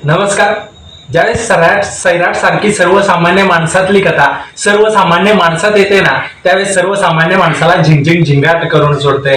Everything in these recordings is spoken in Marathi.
नमस्कार. ज्यावेळेस सैराट सारखी सर्वसामान्य माणसातली कथा सर्वसामान्य माणसात येते ना, त्यावेळेस सर्वसामान्य माणसाला झिंगझिंग झिंगाट करून सोडते.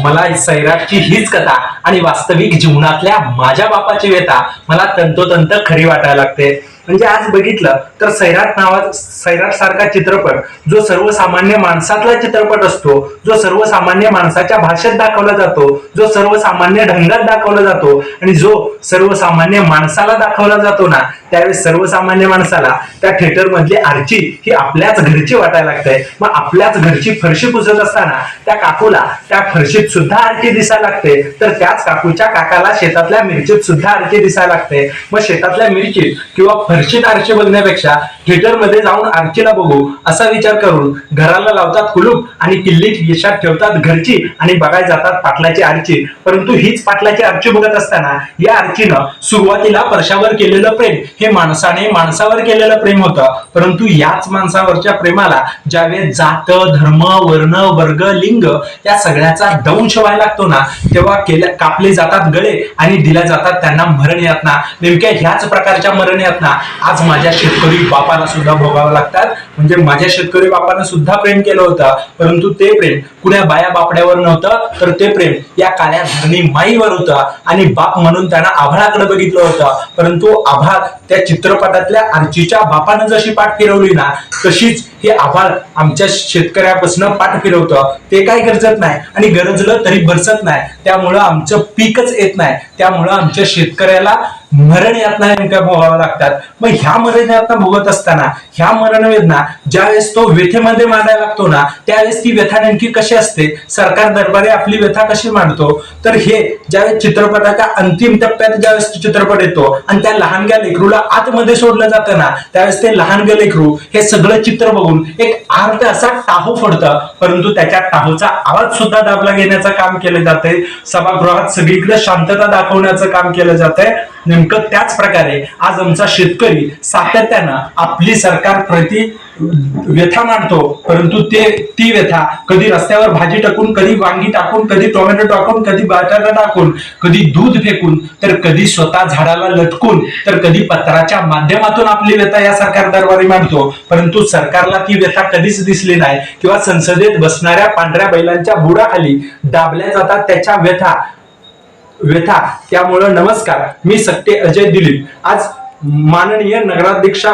मला सैराटची हीच कथा आणि वास्तविक जीवनातल्या माझ्या बापाची व्यथा मला तंतोतंत खरी वाटायला लागते. म्हणजे आज बघितलं तर सैराट सारखा चित्रपट जो सर्वसामान्य माणसातला चित्रपट असतो, जो सर्वसामान्य माणसाच्या भाषेत दाखवला जातो, जो सर्वसामान्य ढंगात दाखवला जातो आणि जो सर्वसामान्य माणसाला दाखवला जातो ना, त्यावेळेस सर्वसामान्य माणसाला त्या थिएटर मधली आरची ही आपल्याच घरची वाटायला लागते. मग आपल्याच घरची फरशी पुसत असताना त्या काकूला त्या फरशीत सुद्धा आरची दिसायला लागते, तर त्याच काकूच्या काकाला शेतातल्या मिरचीत सुद्धा आरची दिसायला लागते. मग शेतातल्या मिरचीत किंवा फरशीत आरची बघण्यापेक्षा थिएटर मध्ये जाऊन आरचीला बघू असा विचार करून घराला लावतात कुलूप आणि किल्लीत यशात ठेवतात घरची आणि बघायला जातात पाटलाची आरची. परंतु हीच पाटलाची आरची बघत असताना या आरचीनं सुरुवातीला परशावर केलेलं प्रेम हे माणसाने माणसावर केलेलं प्रेम होतं, परंतु याच माणसावरच्या प्रेमाला ज्यावेळेस जात धर्म वर्ण वर्ग लिंग या सगळ्याचा दंश व्हायला लागतो ना, तेव्हा कापले जातात गळे आणि दिल्या जातात त्यांना मरण यातना. नेमक्या ह्याच प्रकारच्या मरण यातना आज माझ्या शेतकरी बापाला सुद्धा भोगावं लागतात. म्हणजे माझ्या शेतकरी बापानं सुद्धा प्रेम केलं होतं, परंतु ते प्रेम कुण्या बाया बापड्यावर नव्हतं, तर ते प्रेम या काळ्या धरणी माईवर होतं आणि बाप म्हणून त्यांना आभाळाकडे बघितलं होतं. परंतु आभाळ त्या चित्रपटातल्या आरचीच्या बापानं जशी पाठ फिरवली ना, तशीच हे आभाळ आमच्या शेतकऱ्यापासून पाठ फिरवतं. ते काय गरजत नाही आणि गरजलं तरी बरसत नाही, त्यामुळं आमचं पीकच येत नाही. त्यामुळं आमच्या शेतकऱ्याला मरण यातना नेमक्या भोगाव्या लागतात. मग ह्या मरण यातना भोगत असताना ह्या मरण वेदना ज्यावेळेस तो व्यथेमध्ये मांडायला लागतो ना, त्यावेळेस ती व्यथा नेमकी कशी असते, सरकार दरबारी आपली व्यथा कशी मांडतो, तर हे ज्यावेळेस चित्रपटाच्या अंतिम टप्प्यात ज्यावेळेस चित्रपट येतो आणि त्या लहानग्या लेकरूला आतमध्ये सोडलं जातं ना, त्यावेळेस ते लहानग्या लेकरू हे सगळं चित्र बघून एक अर्थ असा टाहू फोडतं, परंतु त्याच्या टाहूचा आवाज सुद्धा दाबला घेण्याचं काम केलं जातंय. सभागृहात सगळीकडे शांतता दाखवण्याचं काम केलं जातंय. नेमकं त्याच प्रकारे आज आमचा शेतकरी सातत्यानं आपली सरकार प्रति व्यथा मांडतो, परंतु ती व्यथा कधी रस्त्यावर भाजी टाकून, कधी वांगी टाकून, कधी टोमॅटो टाकून, कधी बटाटा टाकून, कधी दूध फेकून, तर कधी स्वतः झाडाला लटकून, तर कधी पत्राच्या माध्यमातून आपली व्यथा या सरकार दरबारी मांडतो. परंतु सरकारला ती व्यथा कधीच दिसली नाही किंवा संसदेत बसणाऱ्या पांढऱ्या बैलांच्या बुडाखाली दाबल्या जातात त्याच्या व्यथा. त्यामुळं नमस्कार, मी सक्ते अजय दिलीप. आज माननीय नगराध्यक्षा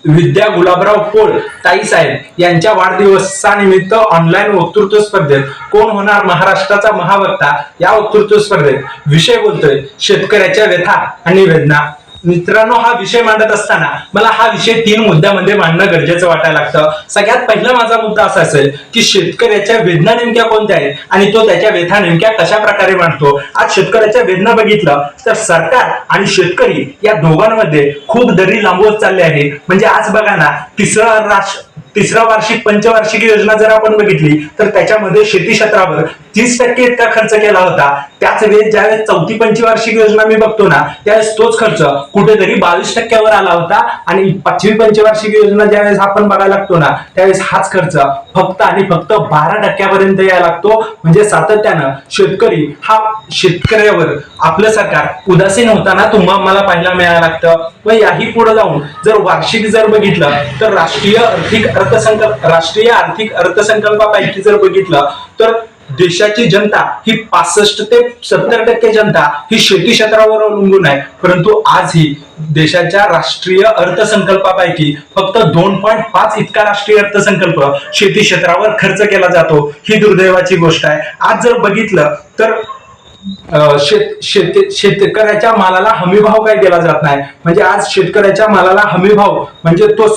विद्या गुलाबराव पोळ ताई साहेब यांच्या वाढदिवसानिमित्त ऑनलाईन वक्तृत्व स्पर्धेत कोण होणार महाराष्ट्राचा महावक्ता या वक्तृत्व स्पर्धेत विषय बोलतोय शेतकऱ्याच्या व्यथा आणि वेदना. मित्रांनो, हा विषय मांडत असताना मला हा विषय 3 मुद्द्यामध्ये मांडणं गरजेचं वाटायला लागतं. सगळ्यात पहिला माझा मुद्दा असा असेल की शेतकऱ्याच्या वेदना नेमक्या कोणत्या आहेत आणि तो त्याच्या व्यथा नेमक्या कशा प्रकारे मांडतो. आज शेतकऱ्याच्या वेदना बघितलं तर सरकार आणि शेतकरी या दोघांमध्ये खूप दरी लांबवत चालली आहे. म्हणजे आज बघा ना, तिसरा वार्षिक पंचवार्षिक योजना जर आपण बघितली तर त्याच्यामध्ये शेती क्षेत्रावर 30% इतका खर्च केला होता. त्याच वेळेस ज्यावेळेस चौथी पंचवार्षिक योजना मी बघतो ना, त्यावेळेस तोच खर्च कुठेतरी 22% आला होता आणि 5वी पंचवार्षिक योजना ज्यावेळेस आपण बघायला लागतो ना, त्यावेळेस हाच खर्च फक्त आणि फक्त 12% यायला लागतो. म्हणजे सातत्यानं शेतकरी हा शेतकऱ्यावर आपलं सरकार उदासीन होताना तुम्हाला मला पाहायला मिळायला लागतं. व याही पुढे जाऊन जर वार्षिक जर बघितलं तर राष्ट्रीय आर्थिक अर्थसंकल्पापैकी जर बघितलं तर देशाची जनता ही 65 ते 70% जनता ही शेती क्षेत्रावर अवलंबून आहे. परंतु आज ही देशाच्या राष्ट्रीय अर्थसंकल्पापैकी फक्त 2.5 इतका राष्ट्रीय अर्थसंकल्प शेती क्षेत्रावर खर्च केला जातो. ही दुर्दैवाची गोष्ट आहे. आज जर बघितलं तर शेतकऱ्याच्या मालाला हमीभाव काय दिला जात नाही. म्हणजे आज शेतकऱ्याच्या मालाला हमीभाव म्हणजे तो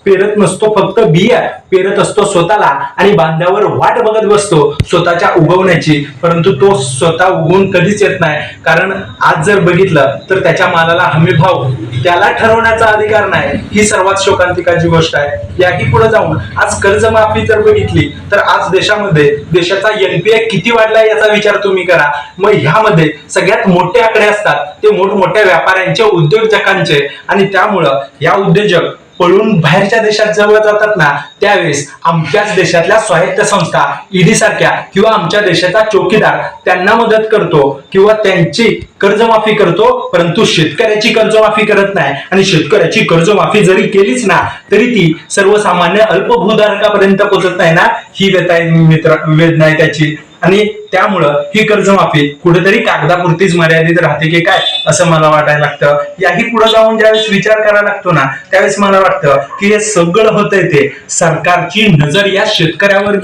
पेरत नसतो, फक्त बिया पेरत असतो स्वतःला आणि बांध्यावर वाट बघत बसतो स्वतःच्या उगवण्याची, परंतु तो स्वतः उगवून कधीच येत नाही. कारण आज जर बघितलं तर त्याच्या मालाला हमीभाव त्याला ठरवण्याचा अधिकार नाही. ही सर्वात शोकांतिकाची गोष्ट आहे. याही पुढे जाऊन आज कर्जमाफी जर बघितली तर आज देशाचा एनपीए किती वाढलाय याचा विचार तुम्ही करा. मग ह्यामध्ये सगळ्यात मोठे आकडे असतात ते मोठमोठ्या व्यापाऱ्यांचे, उद्योजकांचे, आणि त्यामुळं या उद्योजक पळून बाहेरच्या देशात जवळ जातात ना, त्यावेळेस आमच्याच देशातल्या स्वायत्त संस्था ईडी सारख्या किंवा आमच्या देशाचा चौकीदार त्यांना मदत करतो किंवा त्यांची कर्जमाफी करतो, परंतु शेतकऱ्याची कर्जमाफी करत नाही. आणि शेतकऱ्याची कर्जमाफी जरी केलीच ना, तरी ती सर्वसामान्य अल्पभूधारकापर्यंत पोहोचत नाही ना, ही वेदना आहे त्याची. आणि त्यामुळं ही कर्जमाफी कुठेतरी कागदापुरतीच मर्यादित राहते की काय, असं मला वाटायला लागतं. याही पुढे जाऊन ज्यावेळेस विचार करायला लागतो ना, त्यावेळेस मला वाटतं की हे सगळं होतंय ते सरकारची नजर या शेतकऱ्यावर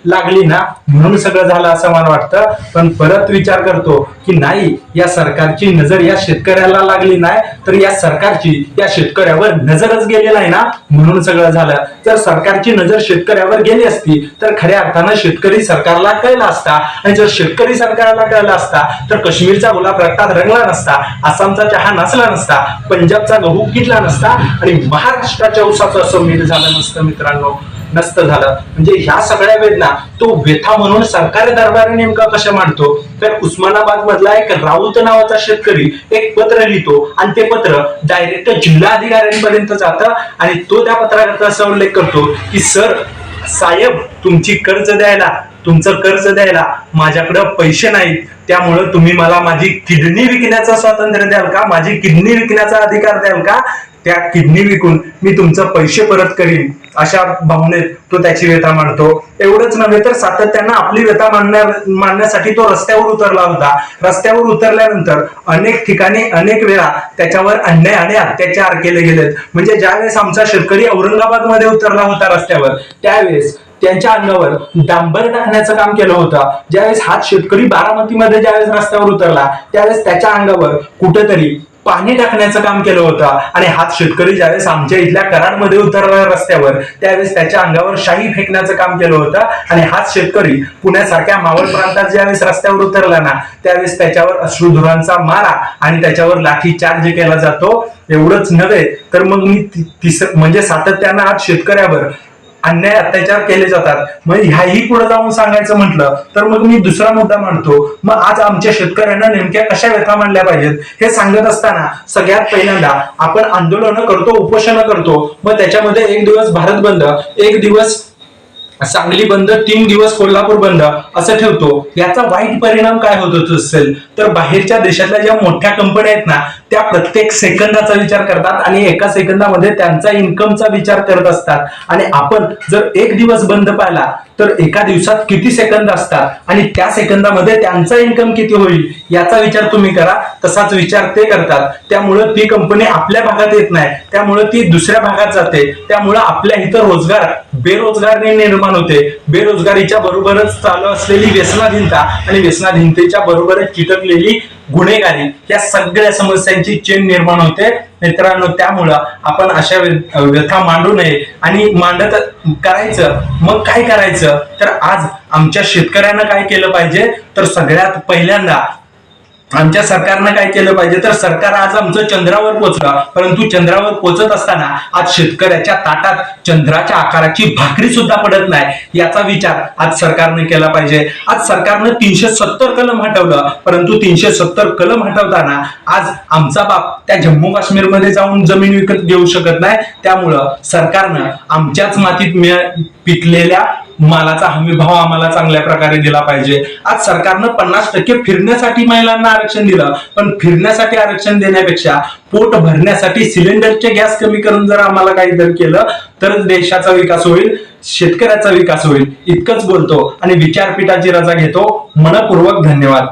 लागली ना, म्हणून सगळं झालं असं मला वाटतं. पण परत विचार करतो की नाही, या सरकारची नजर या शेतकऱ्याला लागली नाही, तर या सरकारची या शेतकऱ्यावर नजरच गेली नाही ना, म्हणून सगळं झालं. जर सरकारची नजर शेतकऱ्यावर गेली असती तर खऱ्या अर्थानं शेतकरी सरकारला कळला असता. आणि जर शेतकरी सरकारला कळला असता तर काश्मीरचा गुलाब रक्तात रंगला नसता, आसामचा चहा नसला नसता, पंजाबचा गहू किटला नसता आणि महाराष्ट्राच्या ऊसाचं असं मीठ झालं नसतं मित्रांनो, नसतं झालं. म्हणजे ह्या सगळ्या वेदना तो व्यथा म्हणून सरकारी दरबारी नेमका कशा मांडतो, तर उस्मानाबाद मधला एक राऊत नावाचा शेतकरी एक पत्र लिहितो आणि ते पत्र डायरेक्ट जिल्हाधिकाऱ्यांपर्यंत जातं आणि तो त्या पत्रात असा उल्लेख करतो की सर साहेब, तुमचं कर्ज द्यायला माझ्याकडे पैसे नाहीत, त्यामुळं तुम्ही मला माझी किडनी विकण्याचं स्वातंत्र्य द्याल का, माझी किडनी विकण्याचा अधिकार द्याल का, त्या किडनी विकून मी तुमचं पैसे परत करीन, अशा भावनेत तो त्याची व्यथा मांडतो. एवढंच नव्हे तर सातत्यानं आपली व्यथा मांडण्यासाठी तो रस्त्यावर उतरला होता. रस्त्यावर उतरल्यानंतर अनेक ठिकाणी अनेक वेळा त्याच्यावर अन्याय आणि अत्याचार केले गेलेत. म्हणजे ज्यावेळेस आमचा शेतकरी औरंगाबाद मध्ये उतरला होता रस्त्यावर, त्यावेळेस त्यांच्या अंगावर डांबर टाकण्याचं काम केलं होतं. ज्यावेळेस हाच शेतकरी बारामतीमध्ये ज्यावेळेस रस्त्यावर उतरला, त्यावेळेस त्याच्या अंगावर कुठेतरी पाणी टाकण्याचं काम केलं होतं. आणि हाच शेतकरी ज्यावेळेस आमच्या इथल्या कराडमध्ये उतरला रस्त्यावर, त्यावेळेस त्याच्या अंगावर शाई फेकण्याचं काम केलं होतं. आणि हाच शेतकरी पुण्यासारख्या मावळ प्रांतात ज्यावेळेस रस्त्यावर उतरला ना, त्यावेळेस त्याच्यावर अश्रुधुरांचा मारा आणि त्याच्यावर लाठी चार्ज केला जातो. एवढंच नव्हे तर मग मी म्हणजे सातत्यानं आज शेतकऱ्यावर अन्याय अत्याचार केले जातात. मग ह्याही पुढे जाऊन सांगायचं म्हटलं तर मग मी दुसरा मुद्दा मांडतो. मग आज आमच्या शेतकऱ्यांना नेमक्या कशा व्यथा मांडल्या पाहिजेत हे सांगत असताना सगळ्यात पहिल्यांदा आपण आंदोलनं करतो, उपोषणं करतो. मग त्याच्यामध्ये एक दिवस भारत बंद, एक दिवस सांगली बंद, 3 दिवस कोल्हापूर बंद असं ठेवतो. याचा वाईट परिणाम काय होत असेल तर बाहेरच्या देशातल्या ज्या मोठ्या कंपन्या आहेत ना, त्या प्रत्येक सेकंदाचा विचार करतात आणि एका सेकंदामध्ये त्यांचा इन्कमचा विचार करत असतात. आणि आपण जर एक दिवस बंद पाळला तर एका दिवसात किती सेकंद असतात आणि त्या सेकंदामध्ये त्यांचा इन्कम किती होईल याचा विचार तुम्ही करा. तसाच विचार ते करतात. त्यामुळं ती कंपनी आपल्या भागात येत नाही, त्यामुळं ती दुसऱ्या भागात जाते. त्यामुळं आपल्या इथं बेरोजगारी निर्माण होते. बेरोजगारीच्या बरोबरच चालू असलेली व्यसनाधीनता आणि व्यसनाधीनतेच्या बरोबरच चिटकलेली गुन्हेगारी, या सगळ्या समस्यांची चेन निर्माण होते मित्रांनो. त्यामुळं आपण अशा व्यथा मांडू नये आणि मांडत करायचं. मग काय करायचं तर आज आमच्या शेतकऱ्यांना काय केलं पाहिजे तर सगळ्यात पहिल्यांदा आमच्या सरकारनं काय केलं पाहिजे तर सरकार आज आमचं चंद्रावर पोहोचलं, परंतु चंद्रावर पोहोचत असताना आज शेतकऱ्याच्या ताटात चंद्राच्या आकाराची भाकरी सुद्धा पडत नाही याचा विचार आज सरकारने केला पाहिजे. आज सरकारनं 370 कलम हटवलं, परंतु 370 कलम हटवताना आज आमचा बाप त्या जम्मू काश्मीरमध्ये जाऊन जमीन विकत घेऊ शकत नाही. त्यामुळं सरकारनं आमच्याच मातीत पिकलेल्या मालाचा हमी भाव आम्हाला चांगल्या प्रकारे दिला पाहिजे. आज सरकारनं 50% फिरण्यासाठी महिलांना आरक्षण दिलं, पण फिरण्यासाठी आरक्षण देण्यापेक्षा पोट भरण्यासाठी सिलेंडरचे गॅस कमी करून जर आम्हाला काहीतरी केलं तरच देशाचा विकास होईल, शेतकऱ्याचा विकास होईल. इतकंच बोलतो आणि विचारपीठाची रजा घेतो. मनपूर्वक धन्यवाद.